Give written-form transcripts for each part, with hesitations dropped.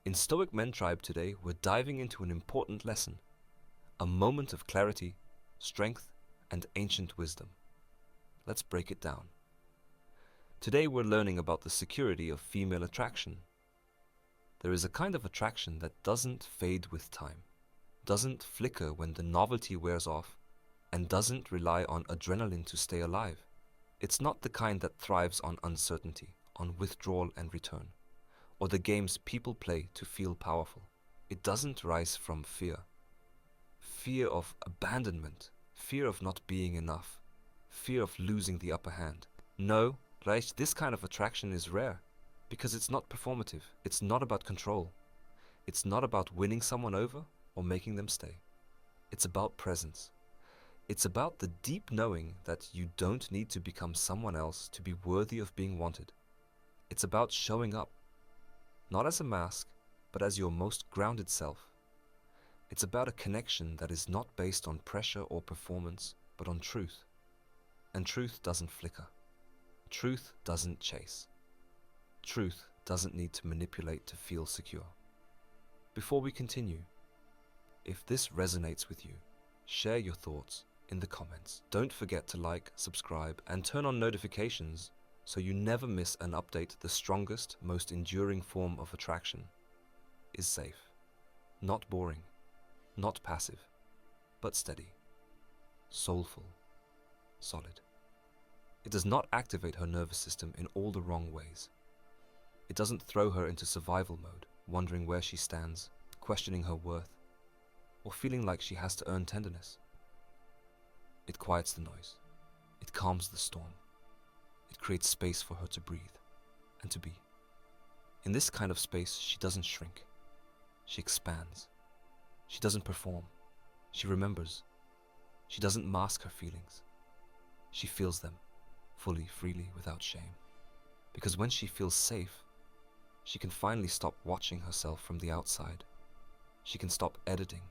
In Stoic Men Tribe today, we're diving into an important lesson, a moment of clarity, strength, and ancient wisdom. Let's break it down. Today we're learning about the security of female attraction. There is a kind of attraction that doesn't fade with time, doesn't flicker when the novelty wears off, and doesn't rely on adrenaline to stay alive. It's not the kind that thrives on uncertainty, on withdrawal and return, or the games people play to feel powerful. It doesn't rise from fear. Fear of abandonment, fear of not being enough, fear of losing the upper hand. No, Reich, this kind of attraction is rare, because it's not performative, it's not about control, it's not about winning someone over or making them stay. It's about presence. It's about the deep knowing that you don't need to become someone else to be worthy of being wanted. It's about showing up, not as a mask, but as your most grounded self. It's about a connection that is not based on pressure or performance, but on truth. And truth doesn't flicker. Truth doesn't chase. Truth doesn't need to manipulate to feel secure. Before we continue, if this resonates with you, share your thoughts in the comments. Don't forget to like, subscribe, and turn on notifications so you never miss an update. The strongest, most enduring form of attraction is safe, not boring, not passive, but steady, soulful, solid. It does not activate her nervous system in all the wrong ways. It doesn't throw her into survival mode, wondering where she stands, questioning her worth, or feeling like she has to earn tenderness. It quiets the noise. It calms the storm. It creates space for her to breathe and to be. In this kind of space, she doesn't shrink. She expands. She doesn't perform. She remembers. She doesn't mask her feelings. She feels them fully, freely, without shame. Because when she feels safe, she can finally stop watching herself from the outside. She can stop editing,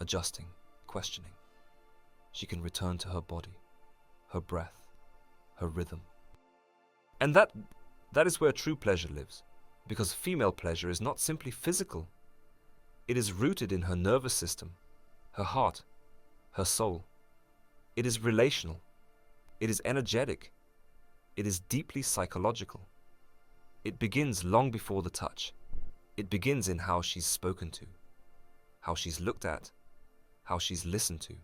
adjusting, questioning. She can return to her body, her breath, her rhythm. And that is where true pleasure lives, because female pleasure is not simply physical. It is rooted in her nervous system, her heart, her soul. It is relational. It is energetic. It is deeply psychological. It begins long before the touch. It begins in how she's spoken to, how she's looked at, how she's listened to.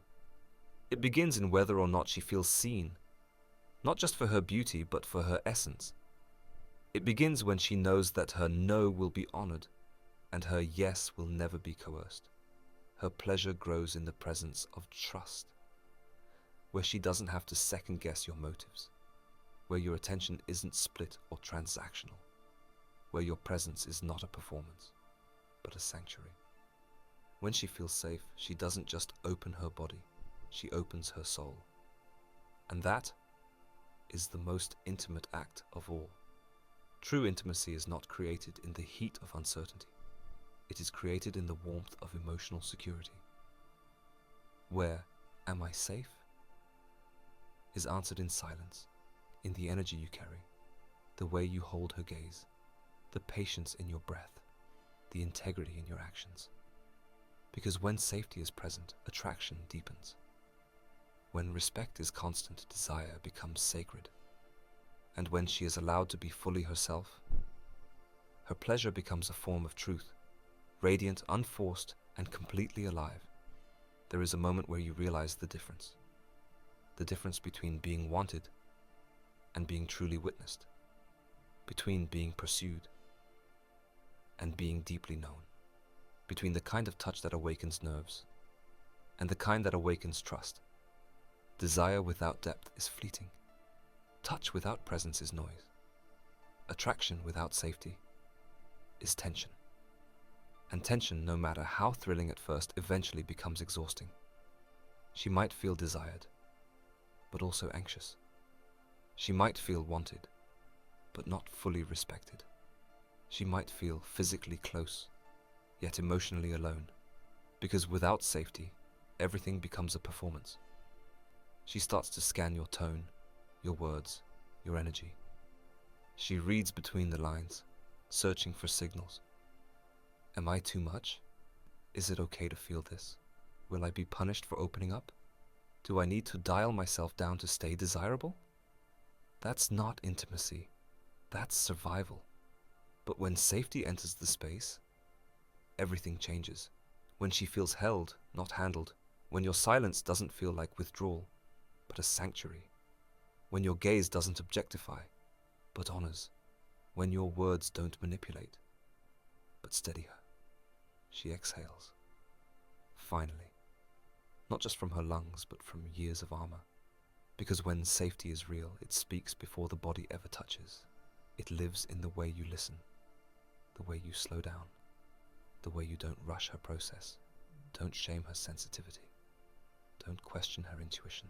It begins in whether or not she feels seen, not just for her beauty, but for her essence. It begins when she knows that her no will be honored and her yes will never be coerced. Her pleasure grows in the presence of trust, where she doesn't have to second guess your motives, where your attention isn't split or transactional, where your presence is not a performance, but a sanctuary. When she feels safe, she doesn't just open her body, she opens her soul. And that is the most intimate act of all. True intimacy is not created in the heat of uncertainty. It is created in the warmth of emotional security. Where am I safe? Is answered in silence, in the energy you carry, the way you hold her gaze, the patience in your breath, the integrity in your actions. Because when safety is present, attraction deepens. When respect is constant, desire becomes sacred. And when she is allowed to be fully herself, her pleasure becomes a form of truth, radiant, unforced, and completely alive. There is a moment where you realize the difference between being wanted and being truly witnessed, between being pursued and being deeply known, between the kind of touch that awakens nerves and the kind that awakens trust. Desire without depth is fleeting. Touch without presence is noise. Attraction without safety is tension. And tension, no matter how thrilling at first, eventually becomes exhausting. She might feel desired, but also anxious. She might feel wanted, but not fully respected. She might feel physically close, yet emotionally alone, because without safety, everything becomes a performance. She starts to scan your tone, your words, your energy. She reads between the lines, searching for signals. Am I too much? Is it okay to feel this? Will I be punished for opening up? Do I need to dial myself down to stay desirable? That's not intimacy. That's survival. But when safety enters the space, everything changes. When she feels held, not handled. When your silence doesn't feel like withdrawal, but a sanctuary. When your gaze doesn't objectify, but honors. When your words don't manipulate, but steady her. She exhales. Finally. Not just from her lungs, but from years of armor. Because when safety is real, it speaks before the body ever touches. It lives in the way you listen, the way you slow down, the way you don't rush her process, don't shame her sensitivity, don't question her intuition.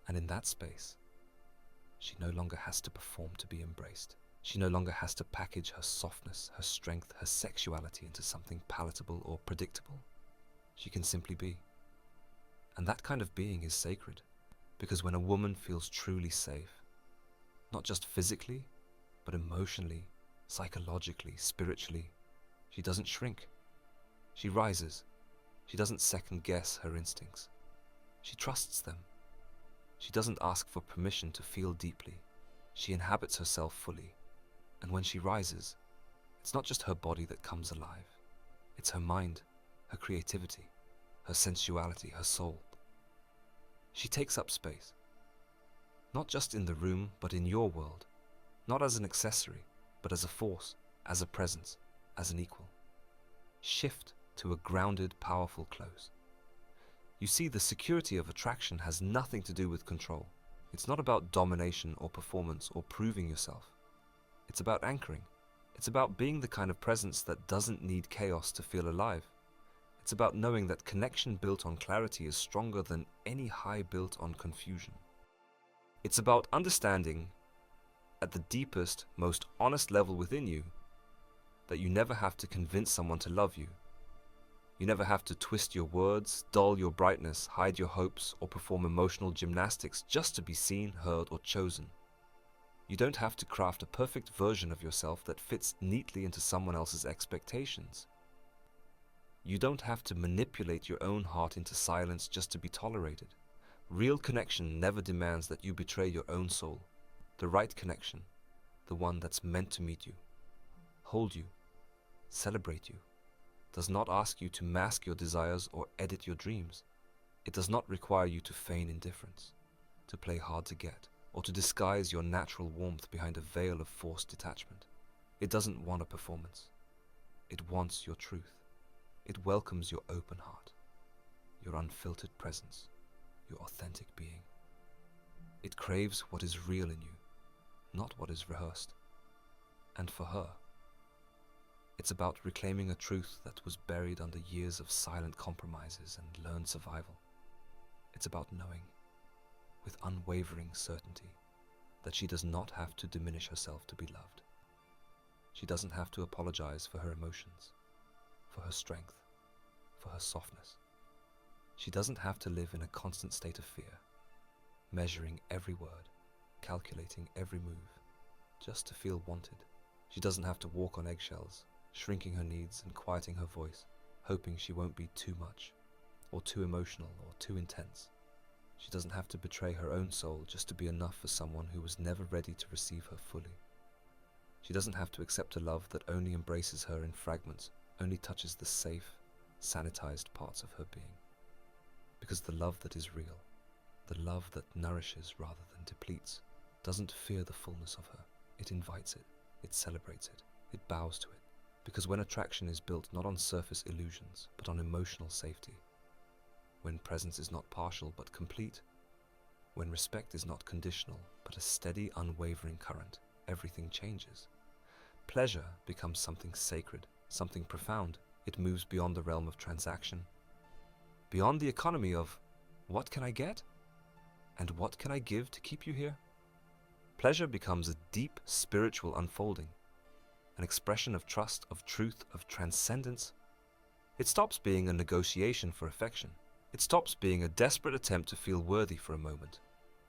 And in that space, she no longer has to perform to be embraced. She no longer has to package her softness, her strength, her sexuality into something palatable or predictable. She can simply be. And that kind of being is sacred, because when a woman feels truly safe, not just physically, but emotionally, psychologically, spiritually, she doesn't shrink. She rises. She doesn't second guess her instincts. She trusts them. She doesn't ask for permission to feel deeply. She inhabits herself fully. And when she rises, it's not just her body that comes alive. It's her mind, her creativity, her sensuality, her soul. She takes up space. Not just in the room, but in your world. Not as an accessory, but as a force, as a presence, as an equal. Shift to a grounded, powerful close. You see, the security of attraction has nothing to do with control. It's not about domination or performance or proving yourself. It's about anchoring. It's about being the kind of presence that doesn't need chaos to feel alive. It's about knowing that connection built on clarity is stronger than any high built on confusion. It's about understanding, at the deepest, most honest level within you, that you never have to convince someone to love you. You never have to twist your words, dull your brightness, hide your hopes, or perform emotional gymnastics just to be seen, heard, or chosen. You don't have to craft a perfect version of yourself that fits neatly into someone else's expectations. You don't have to manipulate your own heart into silence just to be tolerated. Real connection never demands that you betray your own soul. The right connection, the one that's meant to meet you, hold you, celebrate you, does not ask you to mask your desires or edit your dreams. It does not require you to feign indifference, to play hard to get, or to disguise your natural warmth behind a veil of forced detachment. It doesn't want a performance. It wants your truth. It welcomes your open heart, your unfiltered presence, your authentic being. It craves what is real in you, not what is rehearsed. And for her, it's about reclaiming a truth that was buried under years of silent compromises and learned survival. It's about knowing, with unwavering certainty, that she does not have to diminish herself to be loved. She doesn't have to apologize for her emotions, for her strength, for her softness. She doesn't have to live in a constant state of fear, measuring every word, calculating every move, just to feel wanted. She doesn't have to walk on eggshells, shrinking her needs and quieting her voice, hoping she won't be too much, or too emotional, or too intense. She doesn't have to betray her own soul just to be enough for someone who was never ready to receive her fully. She doesn't have to accept a love that only embraces her in fragments, only touches the safe, sanitized parts of her being. Because the love that is real, the love that nourishes rather than depletes, doesn't fear the fullness of her. It invites it, it celebrates it, it bows to it. Because when attraction is built not on surface illusions, but on emotional safety, when presence is not partial but complete, when respect is not conditional but a steady, unwavering current, everything changes. Pleasure becomes something sacred, something profound. It moves beyond the realm of transaction, beyond the economy of what can I get and what can I give to keep you here. Pleasure becomes a deep spiritual unfolding, an expression of trust, of truth, of transcendence. It stops being a negotiation for affection. It stops being a desperate attempt to feel worthy for a moment.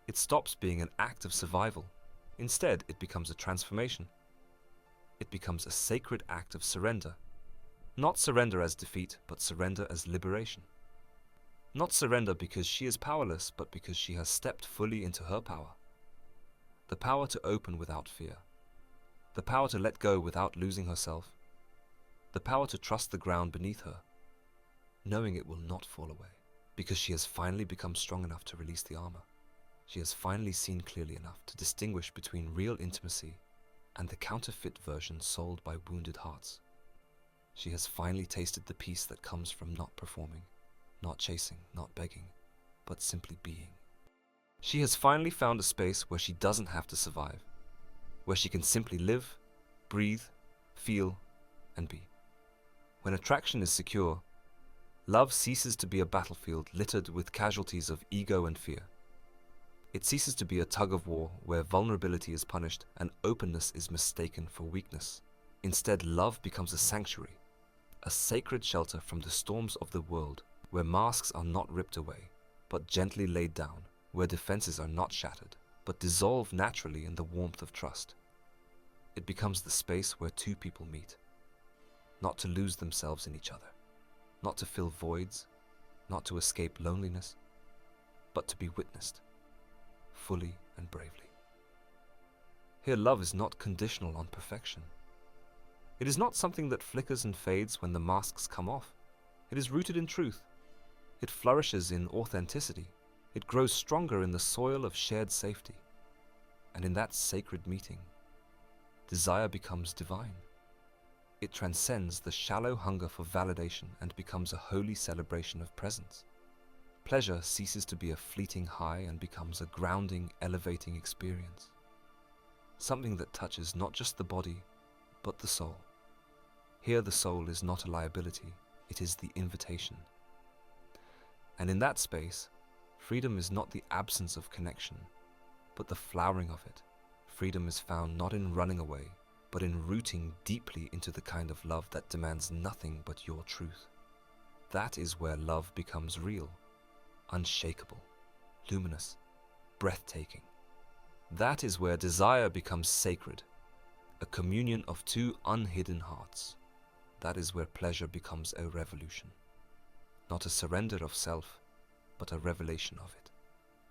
It stops being an act of survival. Instead, it becomes a transformation. It becomes a sacred act of surrender. Not surrender as defeat, but surrender as liberation. Not surrender because she is powerless, but because she has stepped fully into her power. The power to open without fear. The power to let go without losing herself. The power to trust the ground beneath her, knowing it will not fall away, because she has finally become strong enough to release the armor. She has finally seen clearly enough to distinguish between real intimacy and the counterfeit version sold by wounded hearts. She has finally tasted the peace that comes from not performing, not chasing, not begging, but simply being. She has finally found a space where she doesn't have to survive, where she can simply live, breathe, feel, and be. When attraction is secure, love ceases to be a battlefield littered with casualties of ego and fear. It ceases to be a tug of war where vulnerability is punished and openness is mistaken for weakness. Instead, love becomes a sanctuary, a sacred shelter from the storms of the world, where masks are not ripped away, but gently laid down, where defenses are not shattered, but dissolve naturally in the warmth of trust. It becomes the space where two people meet, not to lose themselves in each other, not to fill voids, not to escape loneliness, but to be witnessed, fully and bravely. Here, love is not conditional on perfection. It is not something that flickers and fades when the masks come off. It is rooted in truth. It flourishes in authenticity. It grows stronger in the soil of shared safety. And in that sacred meeting, desire becomes divine. It transcends the shallow hunger for validation and becomes a holy celebration of presence. Pleasure ceases to be a fleeting high and becomes a grounding, elevating experience. Something that touches not just the body, but the soul. Here the soul is not a liability, it is the invitation. And in that space, freedom is not the absence of connection, but the flowering of it. Freedom is found not in running away, but in rooting deeply into the kind of love that demands nothing but your truth. That is where love becomes real, unshakable, luminous, breathtaking. That is where desire becomes sacred, a communion of two unhidden hearts. That is where pleasure becomes a revolution, not a surrender of self, but a revelation of it.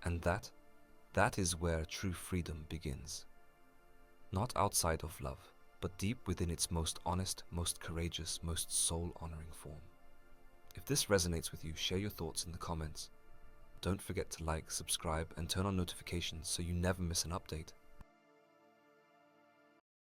And that is where true freedom begins. Not outside of love, but deep within its most honest, most courageous, most soul-honoring form. If this resonates with you, share your thoughts in the comments. Don't forget to like, subscribe, and turn on notifications so you never miss an update.